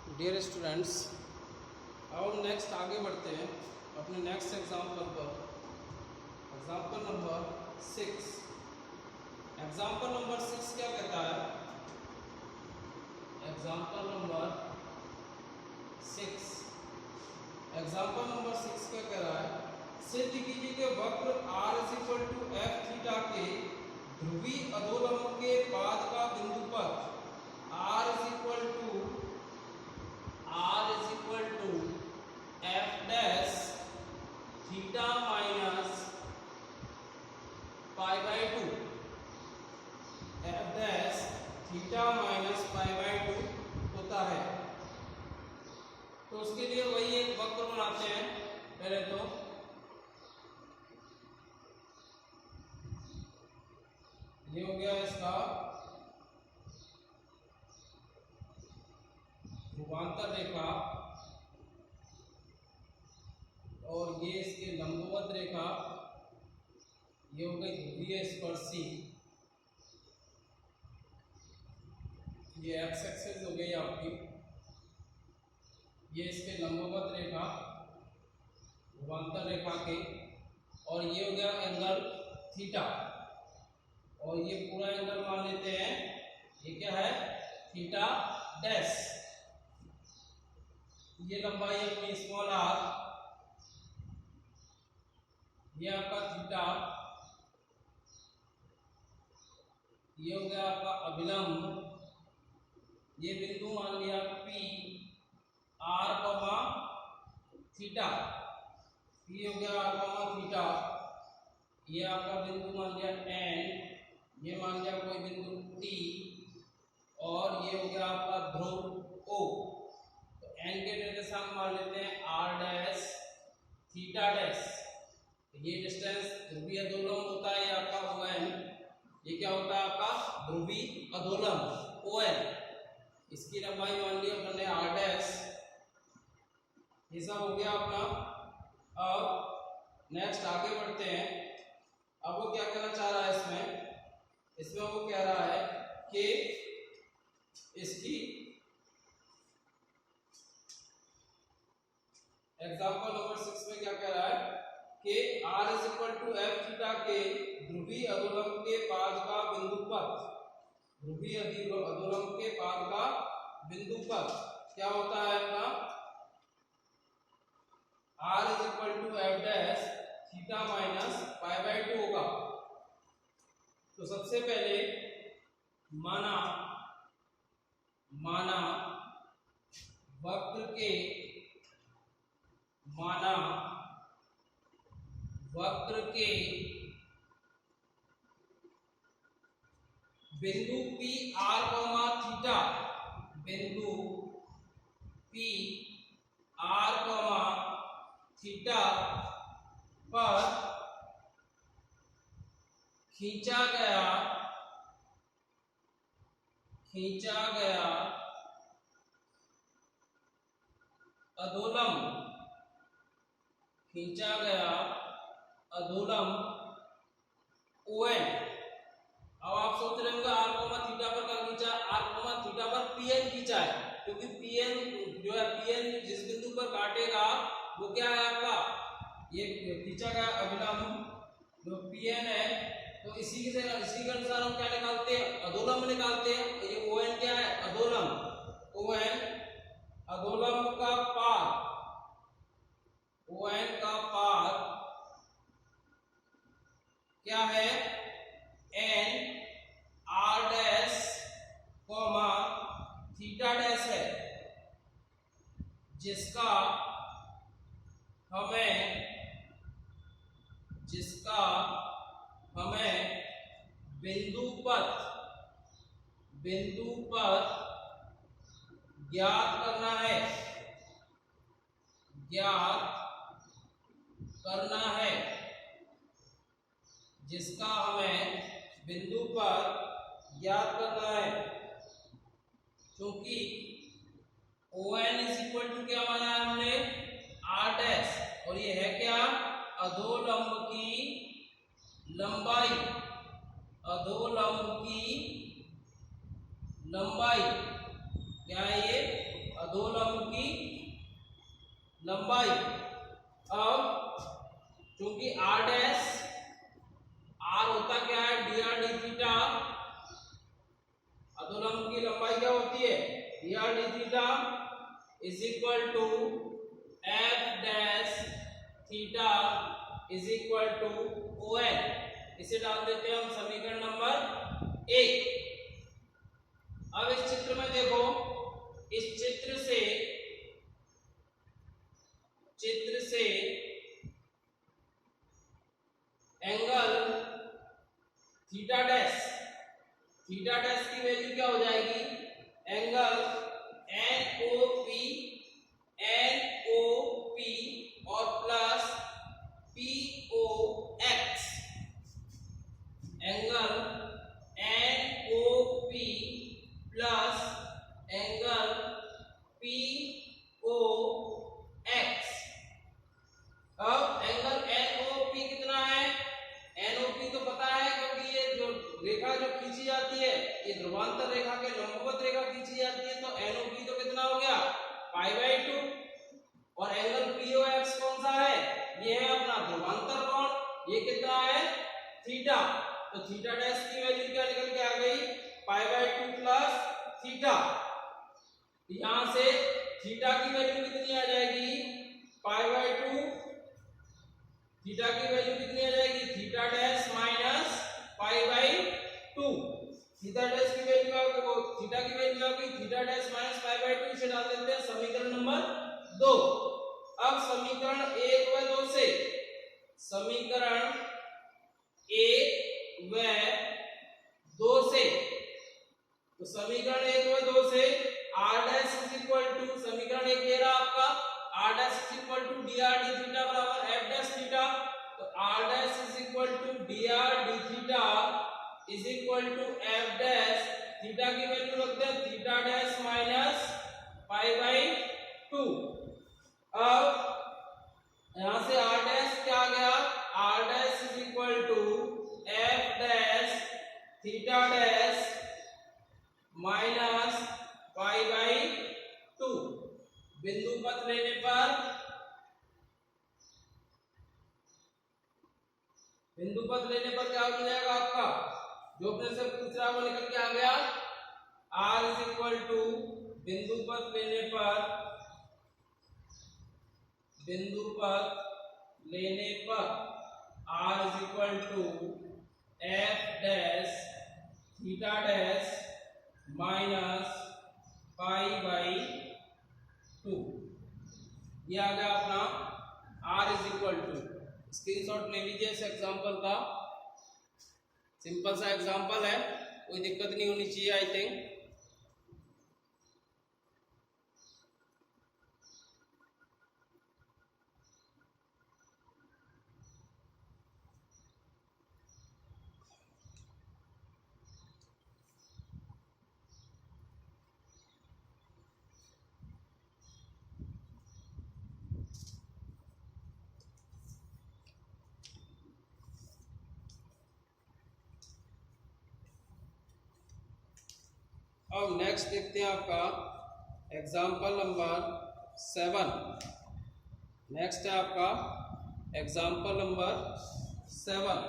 Dear students, अब हम next आगे बढ़ते हैं अपने नेक्स्ट एग्जाम्पल पर। Example number 6। एग्जाम्पल नंबर 6 क्या कहता है? एग्जाम्पल नंबर 6 एग्जाम्पल नंबर 6 क्या कह रहा है? सिद्ध कीजिए कि वक्र r = f थीटा के ध्रुवीय अधोलंब के बाद का बिंदु पर r f dash theta minus pi by 2 f dash theta minus pi by 2 होता है। तो उसके लिए वही एक वक्र बनाते हैं। पहले तो ये हो गया इसका ध्रुवांतर रेखा और ये इसके लंबवत रेखा, ये हो गई ध्रुवीय स्पर्शी। ये एक्स एक्सिस हो गई आपकी, ये इसके लंबवत रेखा ध्रुवांतर रेखा के, और ये हो गया एंगल थीटा, और ये पूरा एंगल मान लेते हैं ये क्या है? Theta dash. ये लंबाई अपनी स्मॉल आर, ये आपका थीटा, ये हो गया आपका अभिलंब। ये बिंदु मान लिया P r, थीटा, ये हो गया r, थीटा। ये आपका बिंदु मान लिया N, ये मान लिया कोई बिंदु T, और ये हो गया आपका ध्रुव O। तो N के निर्देशांक मान लेते हैं r डैश थीटा डैश। ये डिस्टेंस ध्रुवीय अधोलंब होता है, ये आपका ON। ये क्या होता है आपका? ध्रुवीय अधोलंब ON। इसकी लंबाई मान ली अपने r डैश। ये सब हो गया अपना। अब नेक्स्ट आगे बढ़ते हैं। अब वो क्या कहना चाह रहा है इसमें वो कह रहा है कि इसकी एग्जाम्पल नंबर 6 में क्या कह रहा है कि r = f थीटा के ध्रुवीय अधोलंब के पाद का बिंदु पर, ध्रुवीय अधोलंब के पाद का बिंदु पर क्या होता है अपना? r = f dash theta minus pi by 2 होगा। तो सबसे पहले माना वक्र के बिंदु P r, थीटा, बिंदु P r, थीटा पर खींचा गया अधोलंब ON। अब आप सोच रहे होंगे r, थीटा पर क्या खींचा? r, थीटा पर PN खींचा है, क्योंकि PN जो है, PN जिस बिंदु पर काटेगा वो क्या है आपका? ये खींचा गया अभिलंब जो PN है। तो इसी के अनुसार हम क्या निकालते हैं? अधोलंब निकालते हैं। तो ये ON क्या है? अधोलंब। ON अधोलंब का पाद, ON का पाद क्या है? N r dash theta dash है, जिसका हमें बिंदु पर ज्ञात करना है, जिसका हमें बिंदु पर ज्ञात करना है। क्योंकि ON = क्या माना है हमने? r डैश, और ये है क्या? अधोलंब की लंबाई, क्या है ये? अधोलंब लंबाई। अब क्योंकि आर डैश आर होता क्या है डी आर डी थीटा, अधोलंब की लंबाई क्या होती है d r d theta is equal to f dash theta is equal to O N. इसे डाल देते हैं हम समीकरण नंबर 1। अब इस चित्र में देखो, इस चित्र से एंगल थीटा डैश की वैल्यू क्या हो जाएगी, एंगल NOP और plus POX, angle NOP plus angle POX। अब एंगल NOP कितना है, NOP तो पता है क्योंकि ये जो रेखा जो खींची जाती है ये ध्रुवांतर रेखा के लंबवत रेखा खींची जाती है, तो NOP तो कितना हो गया π/2। और एंगल POX कौन सा है, ये है अपना ध्रुवांतर कोण, ये कितना है थीटा। तो थीटा डैश की वैल्यू क्या निकल के आ गई π/2 प्लस थीटा। यहां से थीटा की वैल्यू कितनी आ जाएगी π/2, थीटा की वैल्यू कितनी आ जाएगी theta dash minus π/2। Theta dash की वैल्यू आ गई, थीटा की वैल्यू आ गई थीटा डैश माइनस π/2। इसे डाल देते हैं समीकरण नंबर 2। अब समीकरण 1 व 2 से, समीकरण 1 व 2 से, तो समीकरण 1 व 2 से r dash is equal to, समीकरण 1 ये रहा आपका r dash is equal to dr d theta बराबर f डैश थीटा। तो r dash is equal to dr d theta is equal to f dash, theta की वैल्यू रखते हैं theta dash minus π/2। अब यहां से r डैश क्या आ गया, r dash is equal to f dash theta dash minus π/2। बिंदु पथ लेने पर क्या हो जाएगा आपका, जो अपने से पूछ रहा वो निकल के आ गया r इज इक्वल टू बिंदु पथ लेने पर r is equal to f dash theta dash minus π/2। ये आ गया अपना r is equal to. Screenshot ले लीजिए इस एग्जांपल का, सिंपल सा एग्जांपल है, कोई दिक्कत नहीं होनी चाहिए आई थिंक। अब नेक्स्ट देखते हैं आपका एग्जाम्पल नंबर 7। नेक्स्ट है आपका एग्जाम्पल नंबर 7।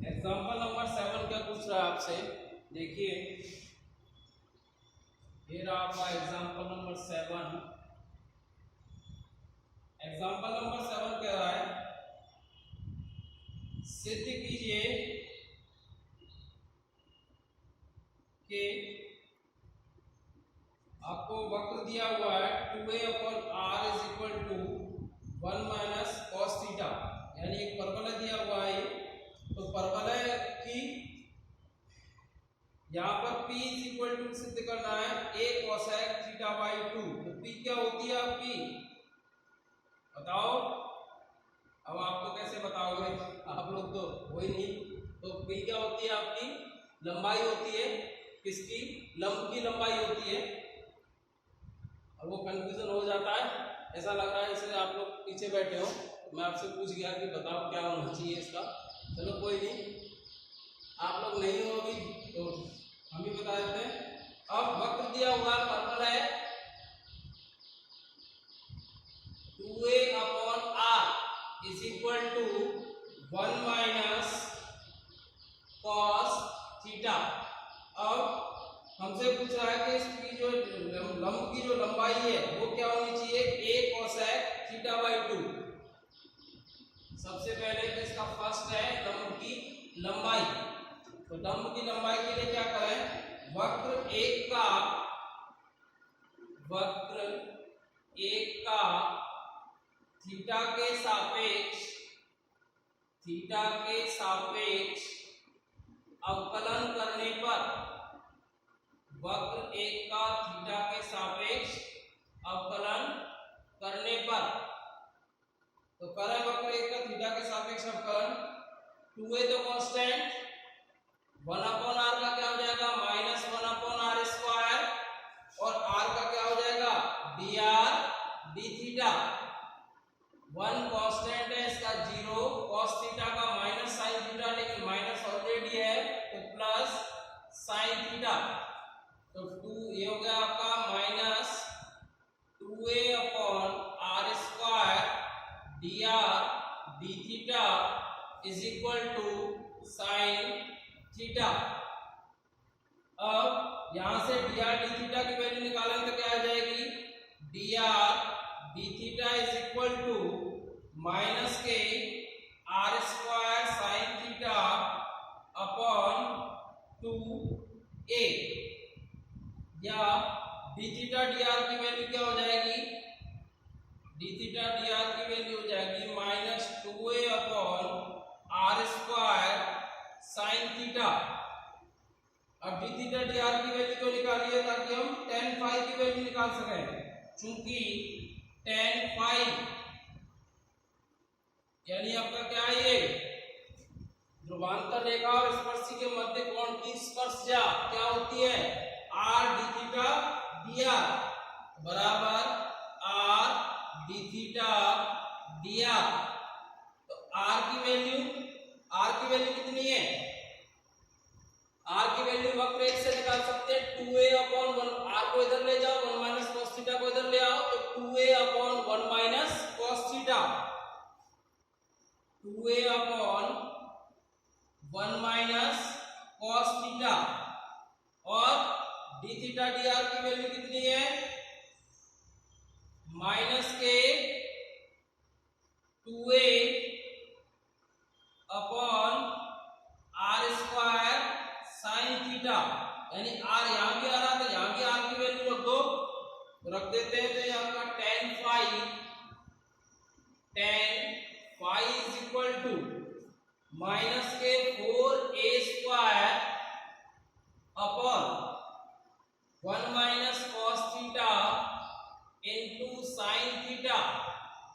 एग्जाम्पल नंबर 7 क्या पूछ रहा है आपसे, देखिए ये रहा आपका एग्जाम्पल नंबर 7। एग्जाम्पल नंबर 7 कह रहा है सिद्ध कीजिए कि आपको वक्र दिया हुआ है 2a/r is equal to 1 minus cos theta, यानी एक परवलय दिया हुआ है। तो परवलय की सिद्ध करना है a cosec थीटा बाई 2। तो p क्या होती है आपकी, बताओ। अब आपको कैसे बताओगे, आप लोग तो हो ही नहीं। तो p क्या होती है आपकी, लंबाई होती है किसकी, लंब की लंबाई होती है। अब वो कंफ्यूजन हो जाता है, ऐसा लग रहा है इसलिए आप लोग पीछे बैठे हो, मैं आपसे पूछ गया कि बताओ क्या होना चाहिए इसका। चलो कोई नहीं, आप लोग नहीं हो अभी तो हम ही बता देते हैं। अब वक्र दिया हुआ फॉर्मूला है 2a upon r is equal to 1 minus cos theta. अब हमसे पूछ रहा है कि इसकी जो लंब की जो लंबाई है वो क्या होनी चाहिए, a cosec थीटा बाई 2। सबसे पहले तो इसका फर्स्ट है लंब की लंबाई। तो लंब की लंबाई के लिए क्या करें, वक्र एक का थीटा के सापेक्ष अवकलन करने पर, वक्र एक का थीटा के सापेक्ष अवकलन करने पर, तो करें वक्र एक का थीटा के सापेक्ष अवकलन। 2a तो कांस्टेंट, 1 अपॉन r का क्या हो जाएगा माइनस 1 अपॉन r स्क्वायर, और r का क्या हो जाएगा dr d थीटा। 1 कांस्टेंट है इसका 0, cos थीटा का माइनस sin थीटा, लेकिन माइनस ऑलरेडी है तो प्लस sin थीटा। तो 2 ये हो गया आपका minus 2a upon r square dr d theta is equal to sin theta. अब यहां से dr d थीटा की वैल्यू निकालेंगे तो क्या आ जाएगी, dr d theta is equal to minus के r square sin theta upon 2a, या d थीटा dr की वैल्यू क्या हो जाएगी, d थीटा dr की वैल्यू हो जाएगी minus 2a upon r square sin theta. अब d थीटा dr की वैल्यू तो निकालिए ताकि हम tan फाई की वैल्यू निकाल सकें। चूंकि tan फाई यानी आपका क्या है, ये ध्रुवांतर रेखा और स्पर्शी के मध्य कोण की स्पर्शजा क्या होती है, r d थीटा dr बराबर r d थीटा dr। तो r की वैल्यू कितनी है, r की वैल्यू वक्र एक से निकाल सकते हैं 2a अपॉन 1, r को इधर ले जाओ, 1 माइनस cos थीटा को इधर ले आओ, तो 2a upon 1 minus cos theta, 2a upon 1 minus cos theta. और d थीटा dr की वैल्यू कितनी है, माइनस के 2a upon r square sin theta, यानी r यहां भी आ रहा था, यहां भी r की वैल्यू रख दो, तो रख देते हैं। तो यहां का tan phi is equal to minus के 4a square upon 1 minus cos theta into sin theta,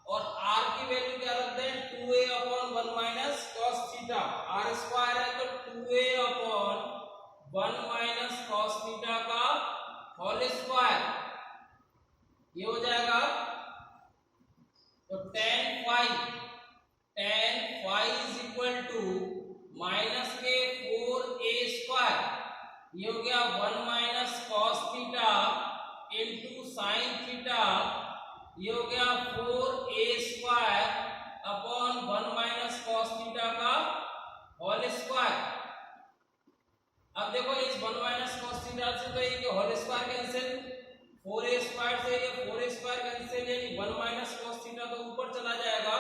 और r की वैल्यू क्या रख दें 2a upon 1 minus cos theta, r square है तो 2a upon 1 minus cos theta का होल स्क्वायर, ये हो जाएगा। तो tan phi is equal to minus के 4a स्क्वायर, ये हो गया 1 minus cos theta into sin theta, ये हो गया 4a square upon 1 minus cos theta का होल स्क्वायर। अब देखो इस 1 माइनस cos थीटा से तो ये whole square cancel, 4a square से ये 4a स्क्वायर कैंसिल, यानी 1 माइनस cos थीटा तो ऊपर चला जाएगा।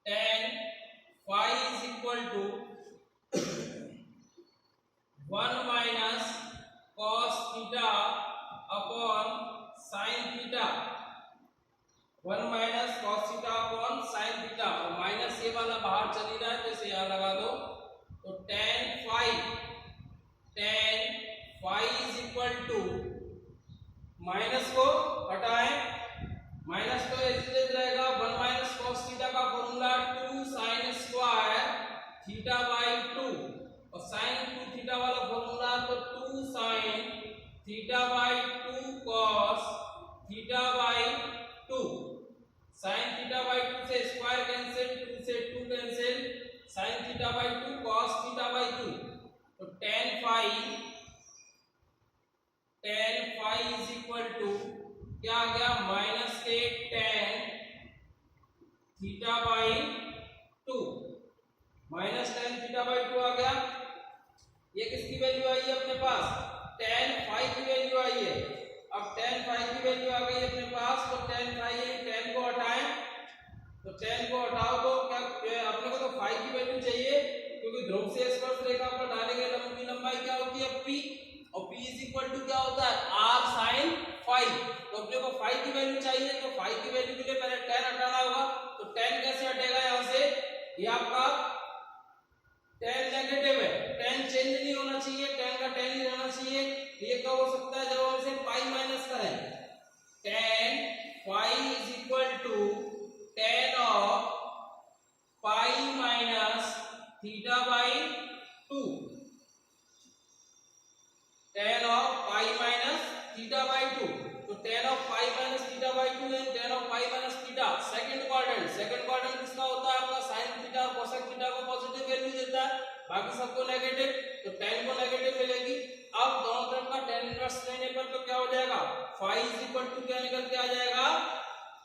tan phi is equal to 1 minus cos theta upon sin theta, 1 minus cos theta upon sin theta, और माइनस ये वाला बाहर चली रहा है तो इसे यहां लगा दो। तो tan फाई इज माइनस को हटाएं, माइनस तो ऐसे रहेगा 1 माइनस कॉस थीटा का formula 2 sine square theta by 2 और साइन 2 थीटा वाला फॉर्मूला तो 2 sine theta by 2 cos theta by 2। Sine theta by 2 से स्क्वायर कैंसिल, 2 से 2 cancel, sine theta by 2 cos theta by 2 तो tan phi is equal to क्या आ गया minus के tan theta by 2, minus tan theta by 2 आ गया। ये किसकी वैल्यू आई है अपने पास, tan फाई की वैल्यू आई है। अब tan फाई की वैल्यू आ गई अपने पास तो tan फाई है, tan को हटाएं तो tan को हटाओ तो क्या अपने को तो फाई की वैल्यू चाहिए क्योंकि ध्रुव से स्पर्श रेखा पर डाले गए लंब की लंबाई क्या होती है p और p इज इक्वल टू क्या होता है r sin फाई। तो अपने को फाई की वैल्यू चाहिए तो फाई की वैल्यू के लिए पहले tan हटाना होगा तो tan कैसे हटेगा यहां से, ये आपका tan नेगेटिव है, tan चेंज नहीं होना चाहिए, tan का tan ही रहना चाहिए। ये कब हो सकता है जब हम इसे पाई माइनस करें, tan phi is equal to tan of pi minus theta by 2, tan of pi minus theta by 2 तो tan of pi minus theta by 2 है tan of pi minus theta. Second quadrant किसका होता है आपका sin theta और cosec theta को positive value देता है, बाकी सबको नेगेटिव, तो tan को नेगेटिव मिलेगी। अब दोनों तरफ का tan इनवर्स लेने पर तो क्या हो जाएगा, फाई इज इक्वल टू क्या निकल के आ जाएगा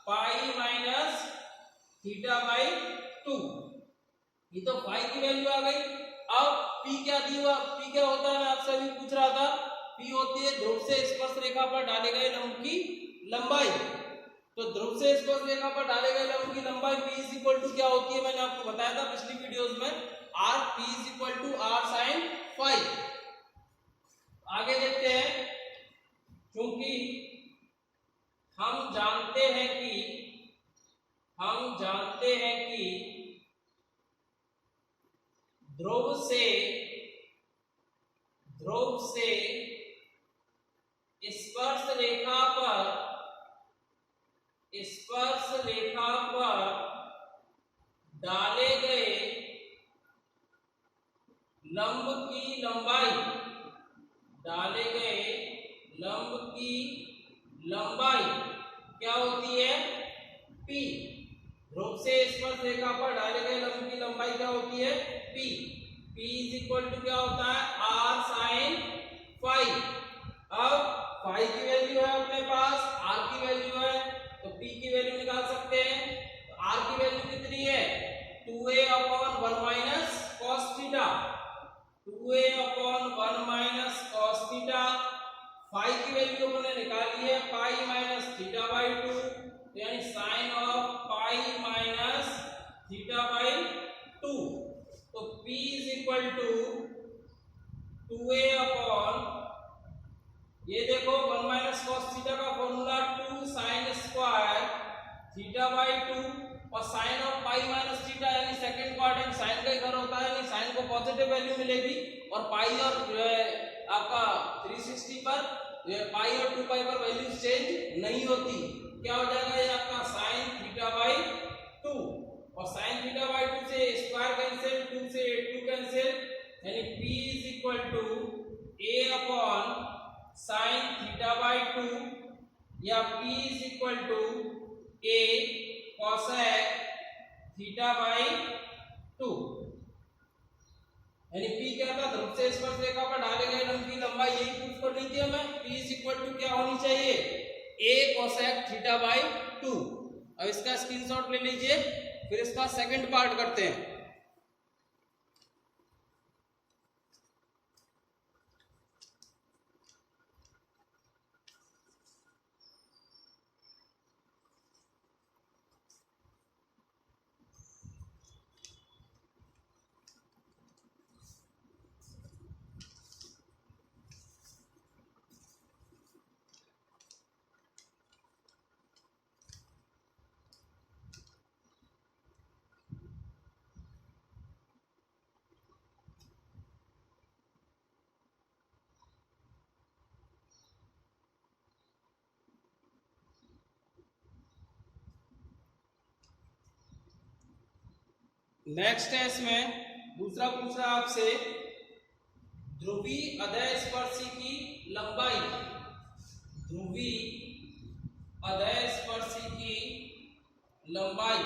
पाई माइनस थीटा बाई 2। ये तो फाई की वैल्यू आ गई। अब p क्या दी हुआ, p क्या होता है मैं आपसे अभी पूछ रहा था, p होती है ध्रुव से स्पर्श रेखा पर डाले गए लंब की लंबाई। तो ध्रुव से स्पर्श रेखा पर डाले गए लंब की लंबाई p इज इक्वल टू क्या होती है मैंने आपको बताया था पिछली वीडियोस में, r p is equal to r sin phi. आगे देखते हैं, क्योंकि हम जानते हैं कि ध्रुव से स्पर्श रेखा पर डाले गए लंब की लंबाई क्या होती है p। ध्रुव से स्पर्श रेखा पर डाले गए लंब की लंबाई क्या होती है p इज इक्वल टू क्या होता है r sin फाई। अब फाई की वैल्यू है अपने पास, r की वैल्यू है तो p की वैल्यू निकाल सकते हैं। तो r की वैल्यू कितनी है 2a upon 1 minus cos theta, 2a upon 1 minus cos theta. Phi की वैल्यू हमने निकाली है पाई माइनस थीटा बाई 2 यानी sine of pi minus theta by 2। तो p is equal to 2a upon ये देखो 1 माइनस cos थीटा का formula 2 sine square theta by 2 और sine of pi minus theta यानी सेकंड क्वाड्रेंट साइन का इधर होता है, यानी साइन को पॉजिटिव वैल्यू मिलेगी और पाई और आपका 360 पर पाई और 2 पाई पर वैल्यू चेंज नहीं होती। क्या हो जाएगा ये आपका साइन थीटा बाई 2 और साइन थीटा बाई 2 से स्क्वायर कैंसिल, 2 से 2 कैंसिल यानी p is equal to a upon sine theta by 2 या p is equal to a cosec theta by 2। यानी p क्या था ध्रुव से स्पर्श रेखा पर डाले गए लंब की लंबाई, यही प्रूफ करनी थी हमें। p इज इक्वल टू क्या होनी चाहिए a cosec थीटा बाई 2। अब इसका स्क्रीनशॉट ले लीजिए, फिर इसका सेकंड पार्ट करते हैं। नेक्स्ट है इसमें दूसरा पूछ रहा आपसे ध्रुवीय अधस्पर्शी की लंबाई, ध्रुवीय अधस्पर्शी की लंबाई।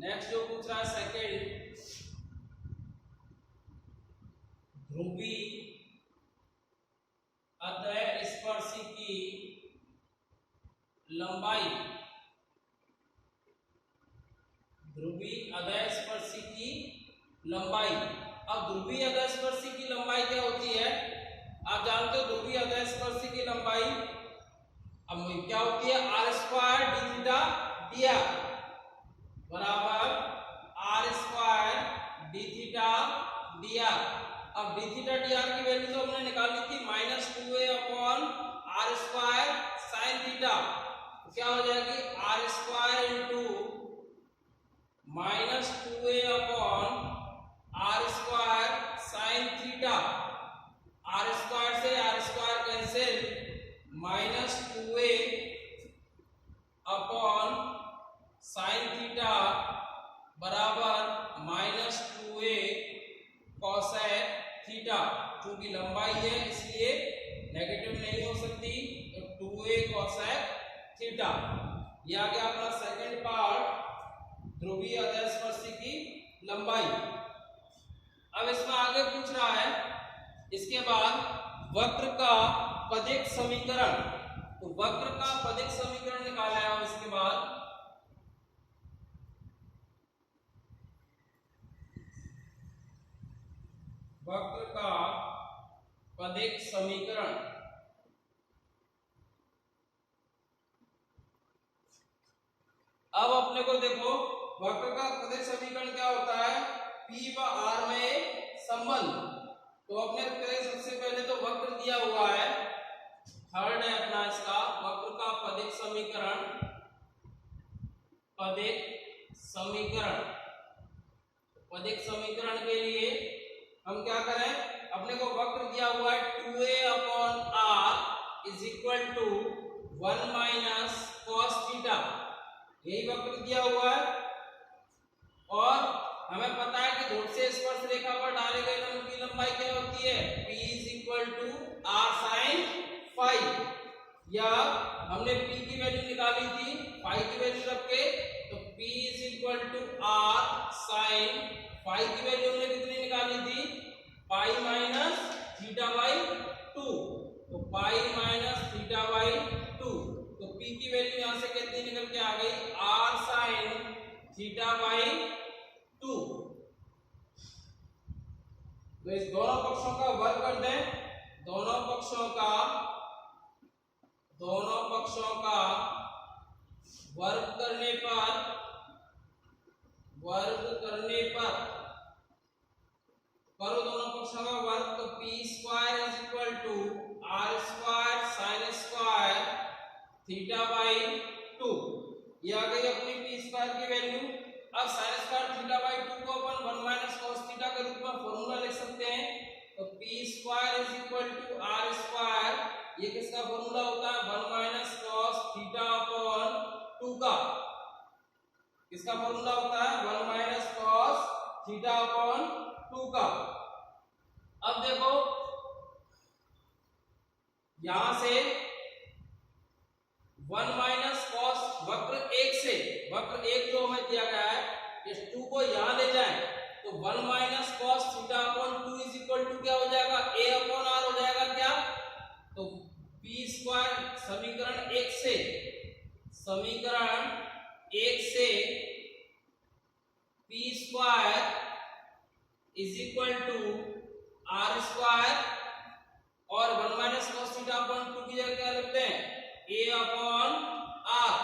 नेक्स्ट जो पूछ रहा है सेकंड, ध्रुवीय अधस्पर्शी की लंबाई, ध्रुवीय अधस्पर्शी की लंबाई। अब ध्रुवीय अधस्पर्शी की लंबाई क्या होती है, आप जानते हो ध्रुवीय अधस्पर्शी की लंबाई अब क्या होती है, R square D theta D R बराबर R square D theta D R. अब डी थीटा डी आर की वैल्यू तो हमने निकाली थी -2a upon are square sine theta, तो क्या हो जाएगी R square into -2a upon are square sine theta, R square से R square cancel, -2a upon sine theta बराबर -2a कोसेक थीटा। चूंकि लंबाई है इसलिए नेगेटिव नहीं हो सकती, तो 2a कोसेक थीटा। ये आ गया अपना सेकंड पार्ट, ध्रुवीय अधस्पर्शी की लंबाई। अब इसमें आगे पूछ रहा है इसके बाद वक्र का पदिक समीकरण, तो वक्र का पदिक समीकरण निकाला है इसके बाद। वक्र का पदिक समीकरण, अब अपने को देखो वक्र का पदिक समीकरण क्या होता है, P व R में संबंध। तो अपने सबसे पहले तो वक्र दिया हुआ है, थर्ड है अपना इसका वक्र का पदिक समीकरण, पदिक समीकरण। पदिक समीकरण के लिए हम क्या करें, अपने को वक्र दिया हुआ है 2a upon r is equal to 1 minus cos theta, यही वक्र दिया हुआ है। और हमें पता है कि ध्रुव से स्पर्श रेखा पर डाले गए लंब की लंबाई क्या होती है, p is equal to r sin phi, या हमने p की वैल्यू निकाली थी फाई की वैल्यू रख के, तो p is equal to r sin phi की वैल्यू हमने कितनी निकाली थी, पाई माइनस थीटा बाई 2, तो पाई माइनस थीटा बाई 2, तो p की वैल्यू यहां से कितनी निकल के आ गई, r sin थीटा बाई 2। तो इस दोनों पक्षों का वर्ग कर दें, दोनों पक्षों का वर्ग करने पर करो दोनों पक्षों का वर्ग, तो p square is equal to r square sine square theta by 2, ये आ गई अपनी p स्क्वायर की वैल्यू। अब साइन स्क्वायर थीटा बाई 2 को अपन 1 माइनस कॉस थीटा के रूप में फॉर्मूला लिख सकते हैं, तो p square is equal to r square, ये किसका फॉर्मूला होता है, 1 माइनस कॉस थीटा अपॉन 2 का, किसका फॉर्मूला होता है, 1 माइनस कॉस थीटा अपॉन 2 का। अब देखो यहां से 1 माइनस कॉस वक्र एक जो हमें दिया गया है, इस 2 को यहां ले जाएं, तो 1 minus cos theta upon 2 is equal to क्या हो जाएगा, a अपॉन r हो जाएगा क्या, तो p स्क्वायर समीकरण एक से p square is equal to r square, और 1 माइनस कॉस थीटा अपॉन 2 की जगह क्या लिखते हैं, a अपॉन r,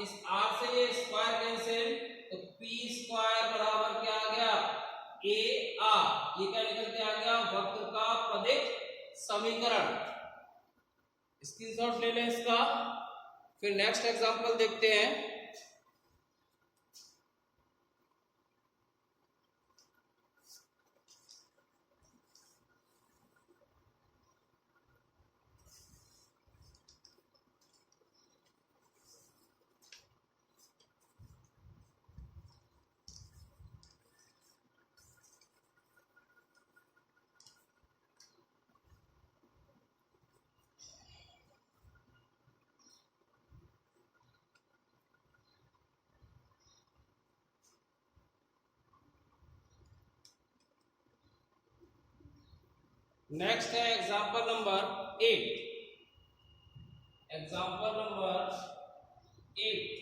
इस r से ये स्क्वायर कैंसिल, तो p स्क्वायर बराबर क्या आ गया, a r, ये क्या निकल के आ गया, वक्र का पदिक समीकरण। स्क्रीनशॉट ले लें इसका, फिर नेक्स्ट एग्जांपल देखते हैं। नेक्स्ट है एग्जाम्पल नंबर 8। Example number 8।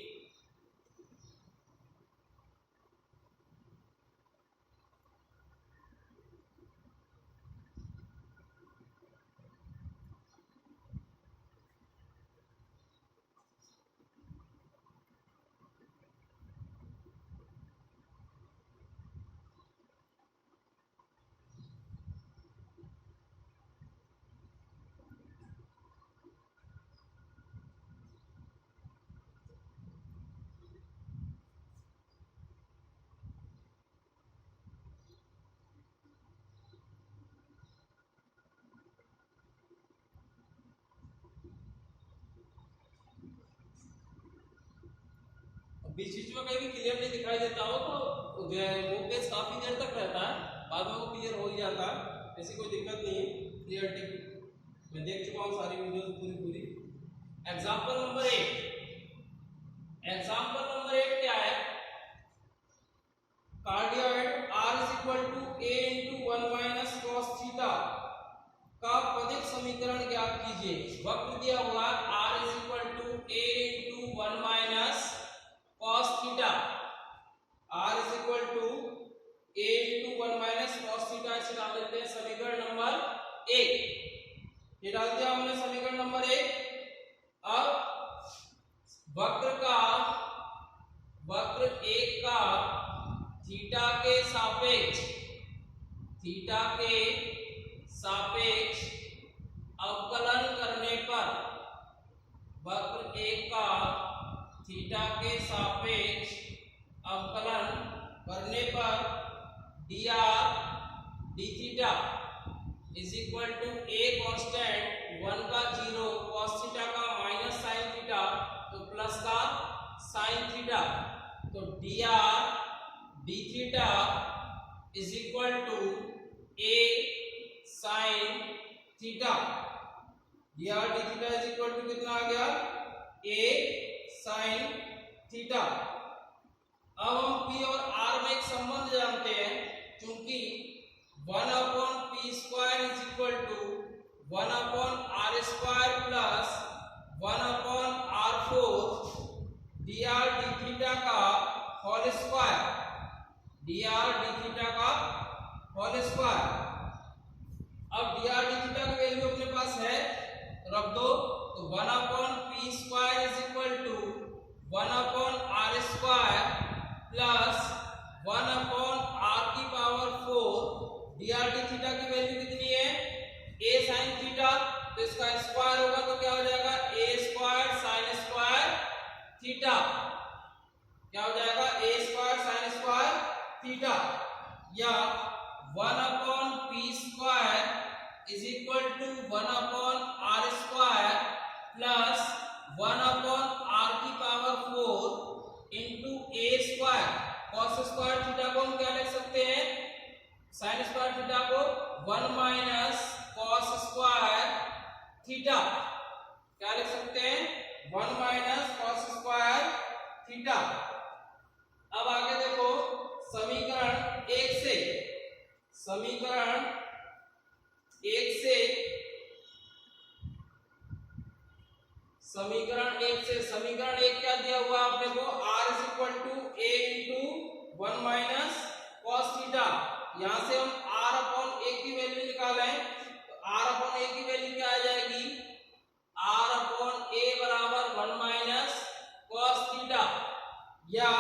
बीच बीच में कहीं भी क्लियर नहीं दिखाई देता हो तो जो है वो पेज काफी देर तक रहता है, बाद में वो क्लियर हो ही जाता है, ऐसी कोई दिक्कत नहीं है। क्लियरिटी मैं देख चुका हूँ सारी वीडियोस पूरी। Example number 8। एग्जाम्पल नंबर 8 क्या है? Cardioid r is equal to a into 1 minus cos theta का पदिक समीकरण ज्ञात कीजिए। वक्र दिया हुआ r is equal to a into 1 minus cos theta, r is equal to a into 1 minus cos theta. इसे डाल देते हैं समीकरण नंबर 1। ये डाल दिया हमने समीकरण नंबर 1। अब वक्र 1 का थीटा के सापेक्ष अवकलन करने पर, वक्र 1 का थीटा के सापेक्ष अवकलन करने पर dr d theta is equal to a constant 1 का 0 cos थीटा का माइनस साइन थीटा तो प्लस का साइन थीटा, तो dr d theta is equal to a sine theta. dr d theta is equal to कितना आ गया? a sine theta. अब हम p और r में एक संबंध जानते हैं, क्योंकि 1 upon P square is equal to 1 upon are square plus 1 upon R four dr d theta का whole square, dr d theta का होल स्क्वायर। अब dr d थीटा की वैल्यू अपने पास है, रख दो, तो 1 upon P square is equal to 1 upon are square plus 1 upon are की पावर 4 dr d थीटा की वैल्यू कितनी है? a sin थीटा, तो इसका स्क्वायर होगा तो क्या हो जाएगा? a square sin square theta. क्या हो जाएगा? a square sin square theta, या 1 upon P square is equal to 1 upon are square plus 1 upon are की पावर 4 इंटू ए स्क्वायर। कॉस स्क्वायर थीटा को हम क्या लिख सकते हैं? साइन स्क्वायर थीटा को 1 माइनस कॉस स्क्वायर थीटा, क्या लिख सकते हैं? 1 माइनस कॉस स्क्वायर थीटा। अब आगे देखो समीकरण 1 से, समीकरण 1 क्या दिया हुआ आपने को? r is equal to a into 1 minus cos theta. यहां से हम r अपॉन a की वैल्यू निकालें तो r अपॉन a की वैल्यू क्या आ जाएगी? r अपॉन a बराबर 1 माइनस कॉस थीटा, या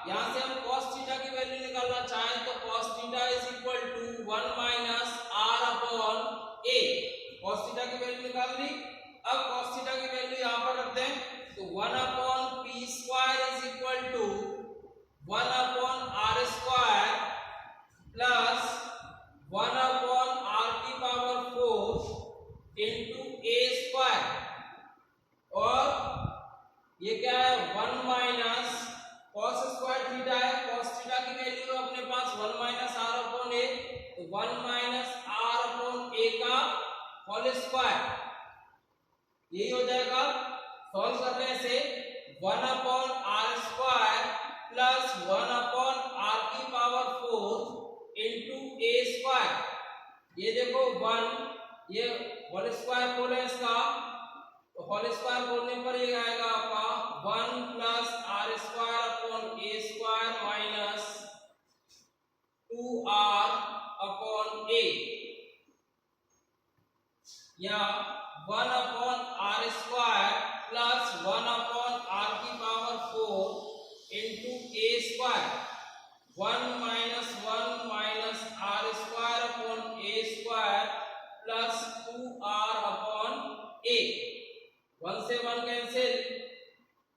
यहां से हम cos थीटा की वैल्यू निकालना चाहें तो cos theta is equal to 1 minus r upon a। cos theta की वैल्यू निकाल ली। अब cos थीटा की वैल्यू यहां पर रखते हैं, तो 1 upon P square is equal to 1 upon are square plus 1 upon are की पावर 4 इंटू ए स्क्वायर, और ये क्या है? 1 माइनस cos स्क्वायर थीटा है, cos थीटा की वैल्यू अपने पास 1 माइनस आर अपॉन ए, तो 1 माइनस आर अपॉन ए का होल स्क्वायर, यही हो जाएगा। सॉल्व करने से 1 upon are square plus 1 upon are की पावर 4 इंटू ए स्क्वायर, ये देखो 1 ये होल स्क्वायर खोले इसका, तो होल स्क्वायर खोलने पर ये आएगा आपका 1 प्लस आर स्क्वायर अपॉन ए स्क्वायर माइनस 2r अपॉन ए, या 1 upon are square plus 1 upon are की power 4 into A square, 1 minus R square upon A square plus 2r upon A, 1 से 1 कैंसिल,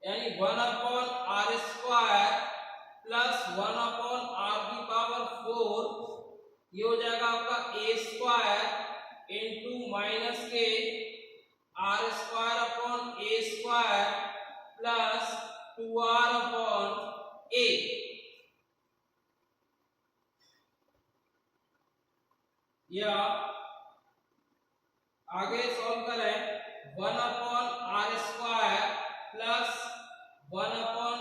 यानी 1 upon are square plus 1 upon are की power 4, ये हो जाएगा आपका A square into minus के are square upon A square plus 2r upon ए। या आगे सॉल्व करें, 1 upon are square plus 1 upon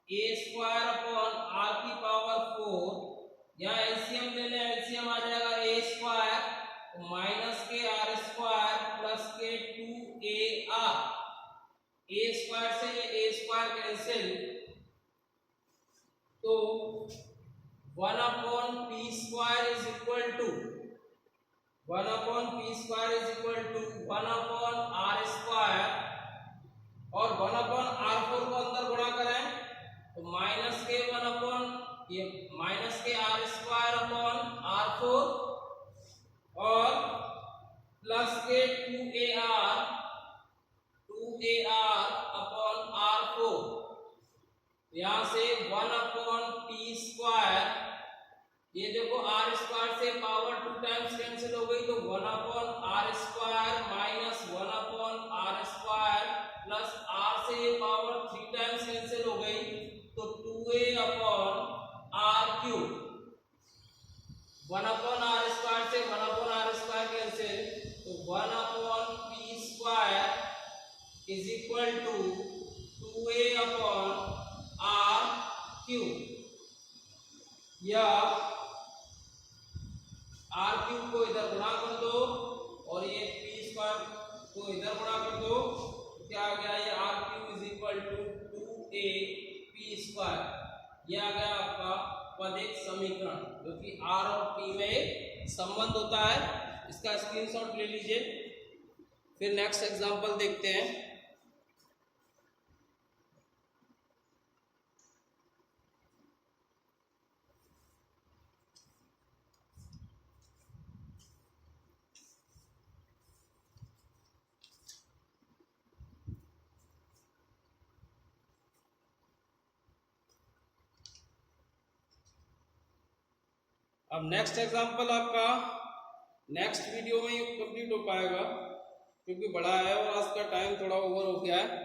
A square upon are की पावर 4, यहाँ एलसीएम ले लें, एलसीएम आ जाएगा ए स्क्वायर माइनस के आर स्क्वायर प्लस के 2ar, ए स्क्वायर से ये ए स्क्वायर कैंसिल, तो 1 upon P square is equal to 1 upon P square is equal to 1 upon are square, और 1 अपॉन आर 4 को अंदर गुणा करें तो माइनस के 1 अपॉन ये माइनस के आर स्क्वायर अपॉन आर 4 और प्लस के 2ar अपॉन आर 4, यहाँ से 1 अपॉन पी स्क्वायर, ये देखो आर स्क्वायर से पावर 2 टाइम्स कैंसिल हो गई, तो 1 upon are square minus 1 upon are square plus r से ये पावर 3 टाइम्स कैंसिल हो गई, तो 2a upon r cube, 1 upon are square से 1 अपॉन आर स्क्वायर कैंसिल, तो 1 upon P square is equal to 2a upon r cube, या r cube को इधर गुणा कर दो और ये पी स्क्वायर को इधर गुणा कर दो, तो क्या आ गया, ये r cube is equal to 2a p square, ये आ गया आपका पदिक समीकरण, जो कि आर और पी में एक संबंध होता है। इसका स्क्रीनशॉट ले लीजिए, फिर नेक्स्ट एग्जांपल देखते हैं। अब नेक्स्ट एग्जांपल आपका नेक्स्ट वीडियो में ये कंप्लीट हो पाएगा, क्योंकि बड़ा है और आज का टाइम थोड़ा ओवर हो गया है।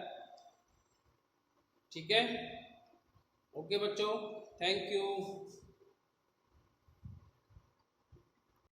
ठीक है, ओके बच्चों, थैंक यू।